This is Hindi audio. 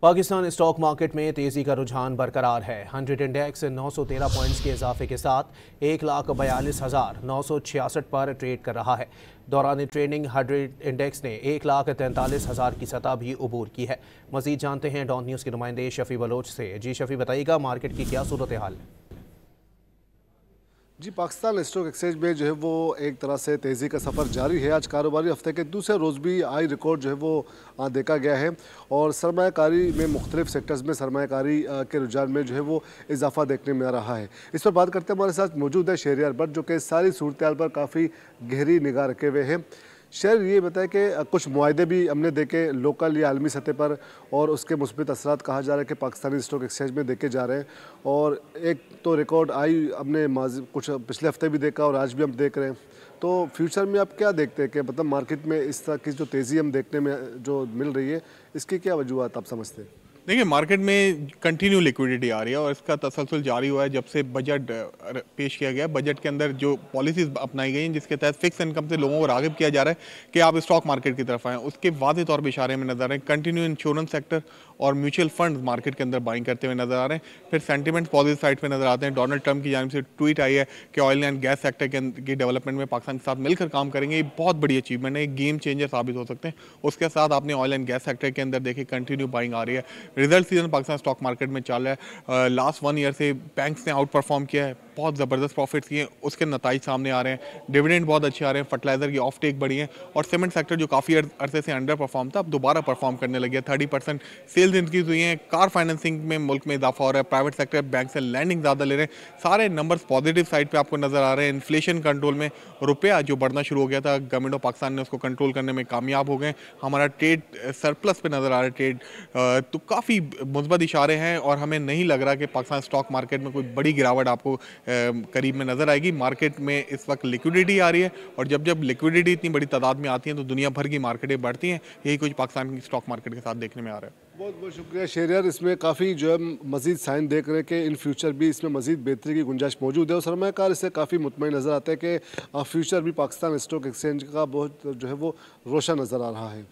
पाकिस्तान स्टॉक मार्केट में तेजी का रुझान बरकरार है। 100 इंडेक्स 913 पॉइंट्स के इजाफे के साथ 1,42,966 पर ट्रेड कर रहा है। दौरान ट्रेडिंग 100 इंडेक्स ने 1,43,000 की सतह भी अबूर की है। मजीद जानते हैं डॉन न्यूज़ के नुमाइंदे शफी बलोच से। जी शफी, बताइएगा मार्केट की क्या सूरत हाल है? जी, पाकिस्तान स्टॉक एक्सचेंज में जो है वो एक तरह से तेज़ी का सफ़र जारी है। आज कारोबारी हफ्ते के दूसरे रोज़ भी हाई रिकॉर्ड जो है वो देखा गया है और सरमायाकारी में मुख्तलिफ सेक्टर्स में सरमायाकारी के रुझान में जो है वो इजाफा देखने में आ रहा है। इस पर बात करते हैं, हमारे साथ मौजूद है शेहरियार भट्ट, जो कि सारी सूरत हाल पर काफ़ी गहरी निगाह रखे हुए हैं। शेर, ये बताए कि कुछ मुआहदे भी हमने देखे लोकल या आलमी सतह पर और उसके मुस्बित असरात कहा जा रहा है कि पाकिस्तानी स्टॉक एक्सचेंज में देखे जा रहे हैं। और एक तो रिकॉर्ड आई हमने कुछ पिछले हफ्ते भी देखा और आज भी हम देख रहे हैं। तो फ्यूचर में आप क्या देखते हैं कि मतलब मार्केट में इस तरह की जो तेज़ी हम देखने में जो मिल रही है, इसकी क्या वजूहत आप समझते हैं? देखिए, मार्केट में कंटिन्यू लिक्विडिटी आ रही है और इसका तसलसल जारी हुआ है जब से बजट पेश किया गया। बजट के अंदर जो पॉलिसीज अपनाई गई हैं जिसके तहत फिक्स इनकम से लोगों को राग़िब किया जा रहा है कि आप स्टॉक मार्केट की तरफ आएँ, उसके वाज़ेह तौर पर इशारे में नजर आ रहे हैं। कंटिन्यू इंश्योरेंस सेक्टर और म्यूचुअल फंड मार्केट के अंदर बाइंग करते हुए नजर आ रहे हैं। फिर सेंटिमेंट पॉजिटिव साइड पर नजर आते हैं। डोनाल्ड ट्रंप की जानिब से ट्वीट आई है कि ऑयल एंड गैस सेक्टर की डेवलपमेंट में पाकिस्तान के साथ मिलकर काम करेंगे। ये बहुत बड़ी अचीवमेंट है, गेम चेंजर साबित हो सकते हैं। उसके साथ आपने ऑयल एंड गैस सेक्टर के अंदर देखिए कंटिन्यू बाइंग आ रही है। Result season Pakistan stock market में चल रहा है। लास्ट 1 ईयर से बैंक्स ने आउट परफॉर्म किया है, बहुत ज़बरदस्त प्रॉफिट्स किए, उसके नताइज सामने आ रहे हैं। डिविडेंड बहुत अच्छे आ रहे हैं, फर्टिलाइजर की ऑफ टेक बढ़ी है और सीमेंट सेक्टर जो काफ़ी अरसे से अंडर परफॉर्म था अब दोबारा परफॉर्म करने लगे है। 30% सेल्स इंक्रीज हुई हैं। कार फाइनेंसिंग में मुल्क में इजाफा हो रहा है। प्राइवेट सेक्टर बैंक से लैंडिंग ज़्यादा ले रहे हैं। सारे नंबर्स पॉजिटिव साइड पर आपको नजर आ रहे हैं। इन्फ्लेशन कंट्रोल में रुपया जो बढ़ना शुरू हो गया था, गवर्नमेंट ऑफ पाकिस्तान ने उसको कंट्रोल करने में कामयाब हो गए। हमारा ट्रेड सरप्लस पे नजर आ रहा है। ट्रेड तो काफ़ी मुस्बत इशारे हैं और हमें नहीं लग रहा कि पाकिस्तान स्टॉक मार्केट में कोई बड़ी गिरावट आपको करीब में नजर आएगी। मार्केट में इस वक्त लिक्विडिटी आ रही है और जब जब लिक्विडिटी इतनी बड़ी तादाद में आती है तो दुनिया भर की मार्केटें बढ़ती हैं। यही कुछ पाकिस्तान की स्टॉक मार्केट के साथ देखने में आ रहा है। बहुत बहुत शुक्रिया शेहरियार। इसमें काफ़ी जो है मज़ीद साइन देख रहे हैं कि इन फ्यूचर भी इसमें मज़ीद बेहतरी की गुंजाइश मौजूद है और सरमायाकार इससे काफ़ी मुतमईन नज़र आता है कि फ्यूचर भी पाकिस्तान स्टॉक एक्सचेंज का बहुत जो है वो रोशन नज़र आ रहा है।